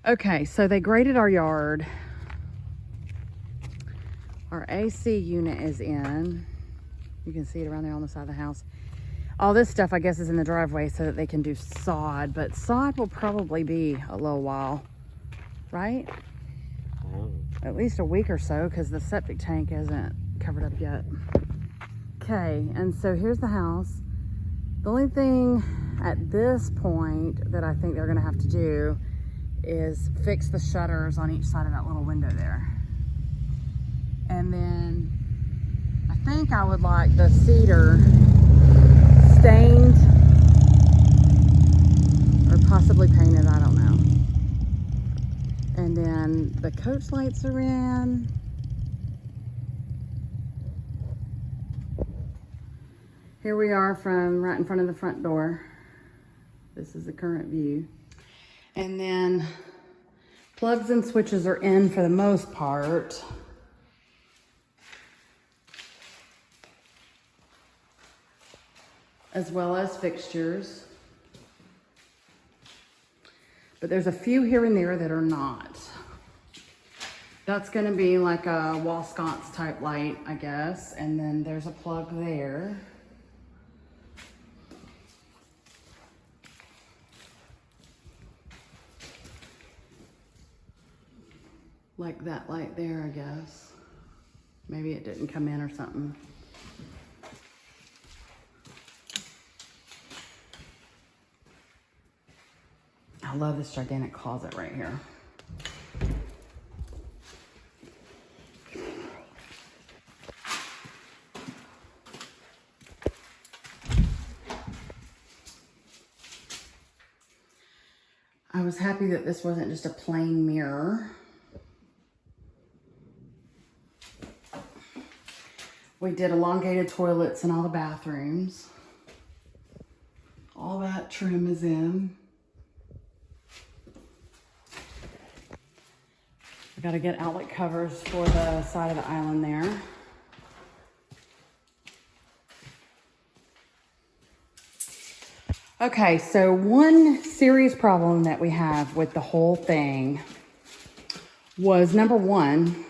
Okay, so they graded our yard. Our AC unit is in. You can see it around there on the side of the house. All this stuff, I guess, is in the driveway so that they can do sod, but sod will probably be a little while, right? At least a week or so, because the septic tank isn't covered up yet. Okay, and so here's the house. The only thing at this point that I think they're gonna have to do is fix the shutters on each side of that little window there. And then I think I would like the cedar stained or possibly painted, I don't know. And then the coach lights are in. Here we are from right in front of the front door. This is the current view. And then plugs and switches are in for the most part. As well as fixtures. But there's a few here and there that are not. That's gonna be like a wall sconce type light, I guess. And then there's a plug there. Like that light there, I guess. Maybe it didn't come in or something. I love this gigantic closet right here. I was happy that this wasn't just a plain mirror. We did elongated toilets in all the bathrooms. All that trim is in. We gotta get outlet covers for the side of the island there. Okay, so one serious problem that we have with the whole thing was, number one,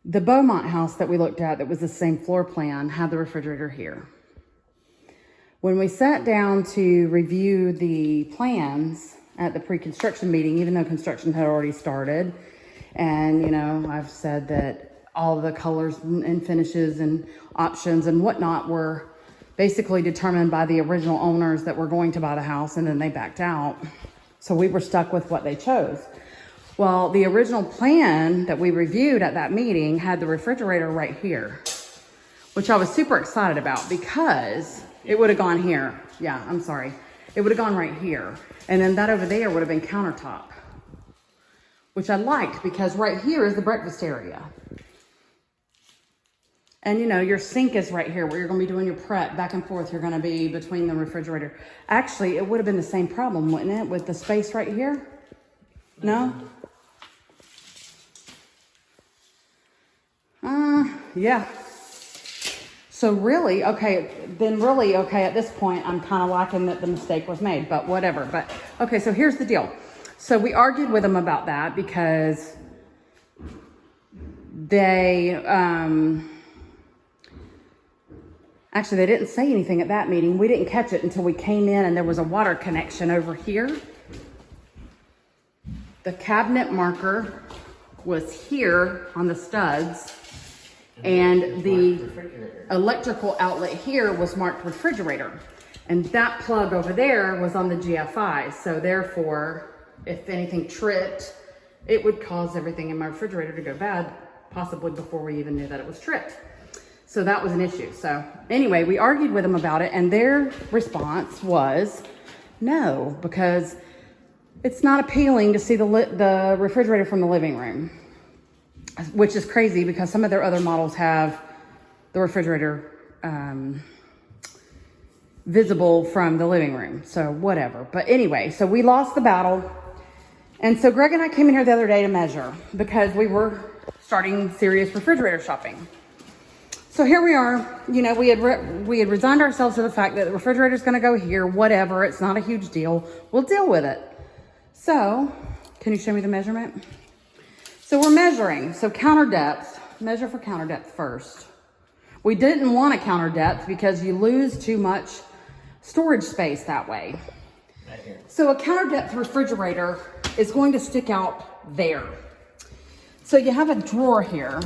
the Beaumont house that we looked at that was the same floor plan had the refrigerator here. When we sat down to review the plans at the pre-construction meeting, even though construction had already started, and you know, I've said that all the colors and finishes and options and whatnot were basically determined by the original owners that were going to buy the house, and then they backed out. So we were stuck with what they chose. Well, the original plan that we reviewed at that meeting had the refrigerator right here, which I was super excited about because it would have gone here. Yeah, I'm sorry. It would have gone right here. And then that over there would have been countertop, which I liked because right here is the breakfast area. And you know, your sink is right here where you're gonna be doing your prep back and forth. You're gonna be between the refrigerator. Actually, it would have been the same problem, wouldn't it? With the space right here? No? Yeah. So really, okay, at this point, I'm kind of liking that the mistake was made, but whatever. But okay, so here's the deal. So we argued with them about that because they, actually, they didn't say anything at that meeting. We didn't catch it until we came in and there was a water connection over here. The cabinet marker was here on the studs, and the electrical outlet here was marked refrigerator. And that plug over there was on the GFI. So therefore, if anything tripped, it would cause everything in my refrigerator to go bad, possibly before we even knew that it was tripped. So that was an issue. So anyway, we argued with them about it, and their response was no, because it's not appealing to see the refrigerator from the living room, which is crazy because some of their other models have the refrigerator visible from the living room. So whatever. But anyway, so we lost the battle. And so Greg and I came in here the other day to measure because we were starting serious refrigerator shopping. So here we are. You know, we had resigned ourselves to the fact that the refrigerator is going to go here, whatever. It's not a huge deal. We'll deal with it. So Can you show me the measurement? So we're measuring. So counter depth, measure for counter depth first. We didn't want a counter depth because you lose too much storage space that way. Right here. So a counter depth refrigerator is going to stick out there. So you have a drawer here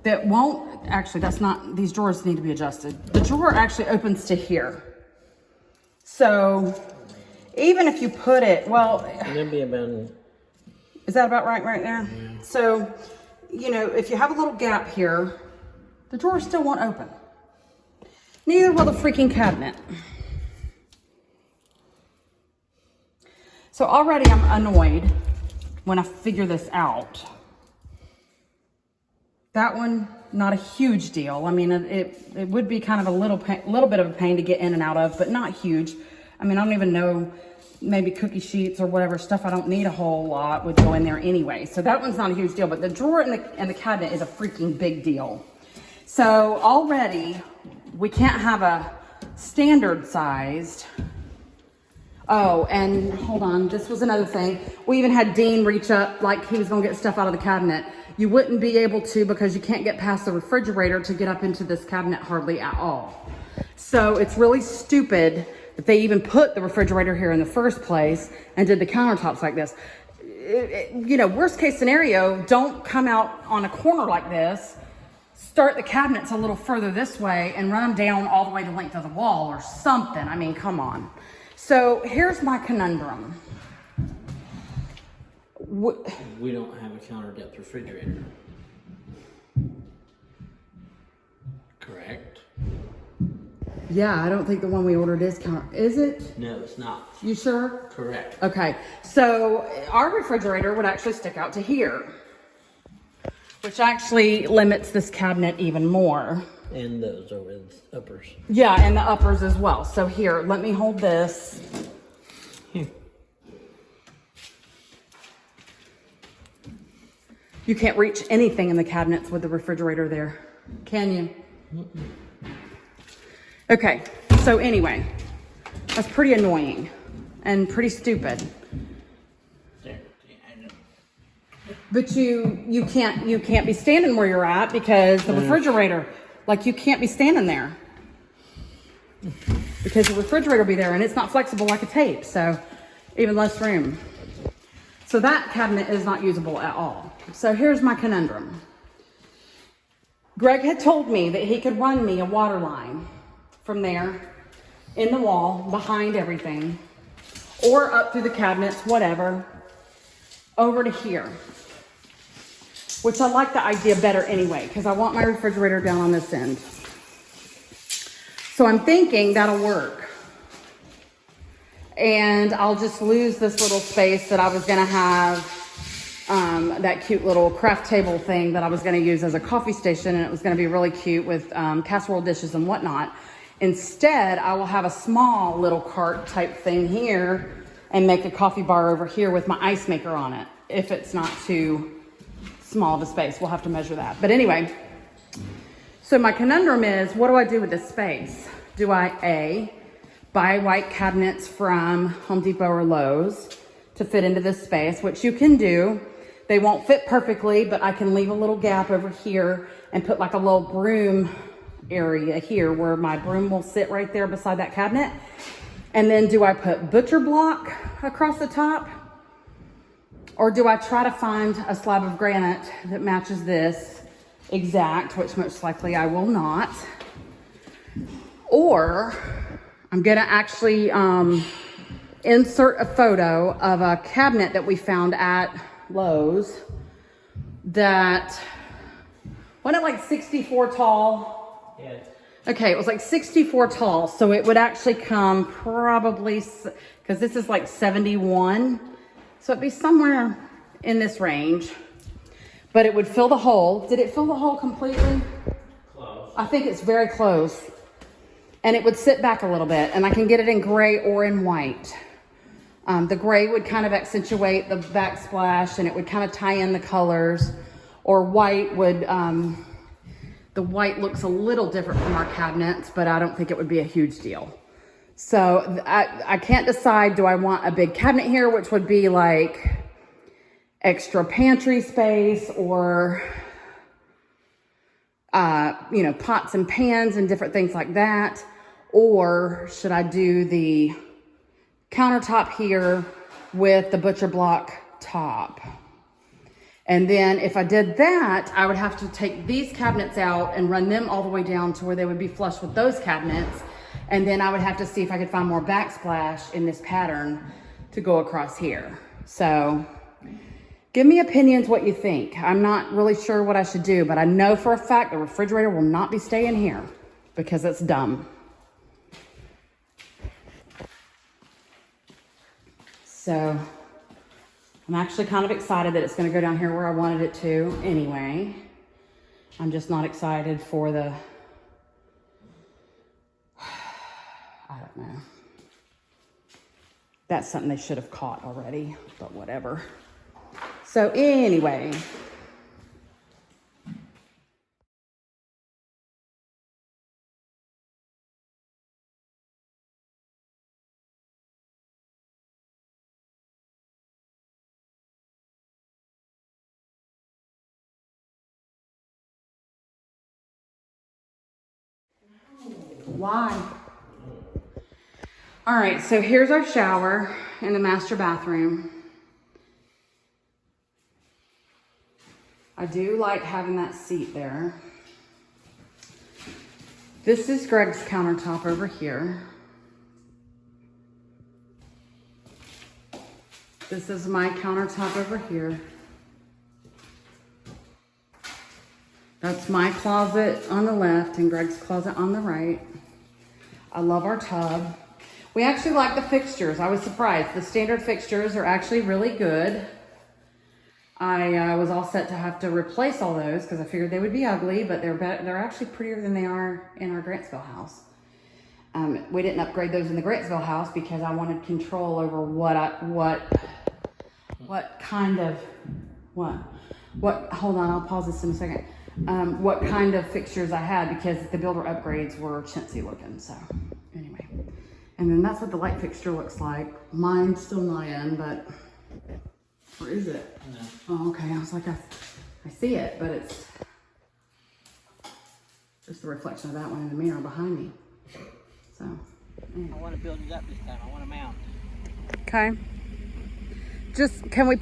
that won't, actually that's not, these drawers need to be adjusted. The drawer actually opens to here. So even if you put it, well, Maybe about, is that about right there? Yeah. So, you know, if you have a little gap here, the drawer still won't open. Neither will the freaking cabinet. So already I'm annoyed when I figure this out. That one, not a huge deal. I mean, it would be kind of a little bit of a pain to get in and out of, but not huge. I mean, I don't even know, maybe cookie sheets or whatever stuff I don't need a whole lot would go in there anyway. So that one's not a huge deal, but the drawer and the cabinet is a freaking big deal. So already we can't have a standard sized. Oh, and hold on, this was another thing. We even had Dean reach up like he was gonna get stuff out of the cabinet. You wouldn't be able to because you can't get past the refrigerator to get up into this cabinet hardly at all. So it's really stupid that they even put the refrigerator here in the first place and did the countertops like this. You know, worst case scenario, don't come out on a corner like this, start the cabinets a little further this way and run them down all the way the length of the wall or something. I mean, come on. So here's my conundrum. we don't have a counter depth refrigerator. Correct? Yeah, I don't think the one we ordered is counter. Is it? No, it's not. You sure? Correct. Okay, so our refrigerator would actually stick out to here, which actually limits this cabinet even more. And those over the uppers. Yeah, and the uppers as well. So here, let me hold this. Here. You can't reach anything in the cabinets with the refrigerator there, can you? Okay, so anyway, that's pretty annoying and pretty stupid. There. But you can't be standing where you're at because the refrigerator, like you can't be standing there because the refrigerator will be there and it's not flexible like a tape, so even less room. So that cabinet is not usable at all. So here's my conundrum. Greg had told me that he could run me a water line from there in the wall behind everything or up through the cabinets, whatever, over to here. Which I like the idea better anyway, because I want my refrigerator down on this end. So I'm thinking that'll work. And I'll just lose this little space that I was gonna have, that cute little craft table thing that I was gonna use as a coffee station, and it was gonna be really cute with casserole dishes and whatnot. Instead, I will have a small little cart type thing here and make a coffee bar over here with my ice maker on it, if it's not too small of a space. We'll have to measure that. But anyway, so my conundrum is, what do I do with this space? Do I A, buy white cabinets from Home Depot or Lowe's to fit into this space, which you can do. They won't fit perfectly, but I can leave a little gap over here and put like a little broom area here where my broom will sit right there beside that cabinet. And then do I put butcher block across the top? Or do I try to find a slab of granite that matches this exact, which most likely I will not. Or I'm gonna actually insert a photo of a cabinet that we found at Lowe's that, wasn't it like 64 tall? Yeah. Okay, it was like 64 tall, so it would actually come probably, because this is like 71, so it'd be somewhere in this range, but it would fill the hole. Did it fill the hole completely? Close. I think it's very close. And it would sit back a little bit, and I can get it in gray or in white. The gray would kind of accentuate the backsplash, and it would kind of tie in the colors, or white would, the white looks a little different from our cabinets, but I don't think it would be a huge deal. So I can't decide, do I want a big cabinet here, which would be like extra pantry space or, you know, pots and pans and different things like that? Or should I do the countertop here with the butcher block top? And then if I did that, I would have to take these cabinets out and run them all the way down to where they would be flush with those cabinets. And then I would have to see if I could find more backsplash in this pattern to go across here. So give me opinions what you think. I'm not really sure what I should do, but I know for a fact the refrigerator will not be staying here because it's dumb. So I'm actually kind of excited that it's going to go down here where I wanted it to anyway. I'm just not excited for the, I don't know. That's something they should have caught already, but whatever. So anyway. Why? All right, so here's our shower in the master bathroom. I do like having that seat there. This is Greg's countertop over here. This is my countertop over here. That's my closet on the left and Greg's closet on the right. I love our tub. We actually like the fixtures. I was surprised. The standard fixtures are actually really good. I was all set to have to replace all those because I figured they would be ugly, but they're actually prettier than they are in our Grantsville house. We didn't upgrade those in the Grantsville house because I wanted control over what kind of, hold on, I'll pause this in a second. What kind of fixtures I had because the builder upgrades were chintzy looking, so anyway. And then that's what the light fixture looks like. Mine's still not in, but where is it? No. Oh, okay. I was like, I see it, but it's just the reflection of that one in the mirror behind me. So, anyway. I want to build it up this time. I want to mount. Okay. Just, can we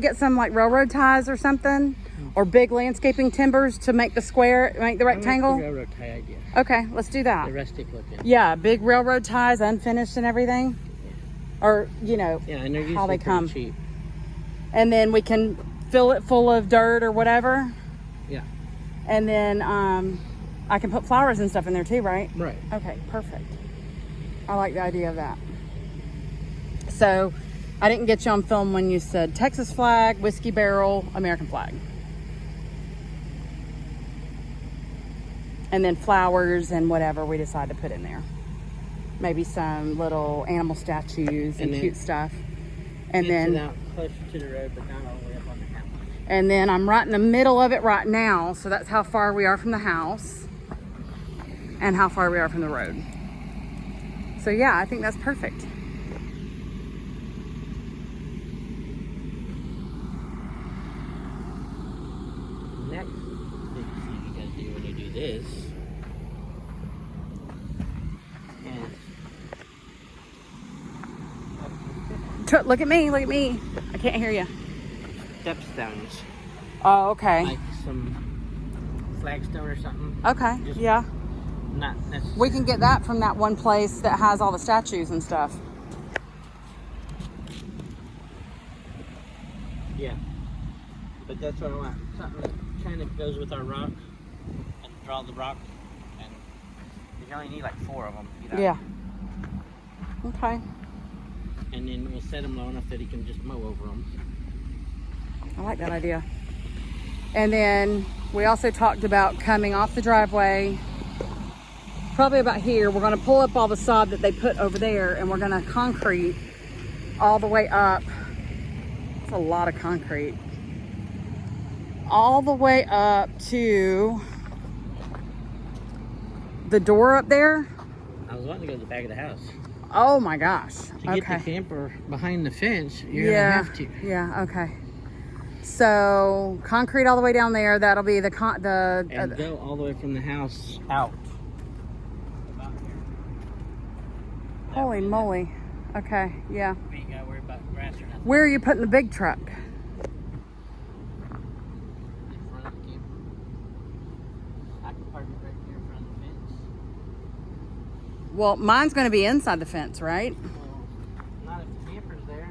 get some like railroad ties or something? Or big landscaping timbers to make the square, make the rectangle? The railroad tie idea. Okay, let's do that. The rustic looking. Yeah, big railroad ties, unfinished and everything. Yeah. Or, you know, yeah, and they're usually how they come. Cheap. And then we can fill it full of dirt or whatever. Yeah. And then I can put flowers and stuff in there too, right? Right. Okay, perfect. I like the idea of that. So, I didn't get you on film when you said Texas flag, whiskey barrel, American flag. And then flowers and whatever we decide to put in there. Maybe some little animal statues and cute stuff. And then out closer to the road, but not all the way up on the house. And then I'm right in the middle of it right now, so that's how far we are from the house and how far we are from the road. So yeah, I think that's perfect. Next big thing you gotta do when you do this is Look at me, look at me. I can't hear you. stepstones. Oh, okay. Like some flagstone or something. Okay, Just yeah. Not necessarily. We can get that from that one place that has all the statues and stuff. Yeah. But that's what I want. Something that kind of goes with our rock. And draw the rock. And you only need like 4 of them. You know? Yeah. Okay. And then we'll set them low enough that he can just mow over them. I like that idea. And then we also talked about coming off the driveway, probably about here. We're going to pull up all the sod that they put over there, and we're going to concrete all the way up. It's a lot of concrete. All the way up to the door up there. I was wanting to go to the back of the house. Oh my gosh. To get the camper behind the fence, you're gonna have to. Yeah, okay. So concrete all the way down there. That'll be the And go all the way from the house out. About here. holy moly. Okay, yeah. We ain't gotta worry about grass or nothing. Where are you putting the big truck? In front of the camper. I can park it right here in front of the fence. Well, mine's going to be inside the fence, right? Well, not if the camper's there.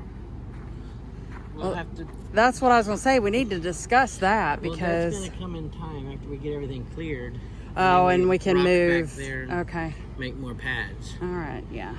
We'll Well, have to. That's what I was going to say. We need to discuss that Well, because. that's gonna come in time after we get everything cleared. Oh, then and we can rock back move. there and Okay. make more pads. All right. Yeah.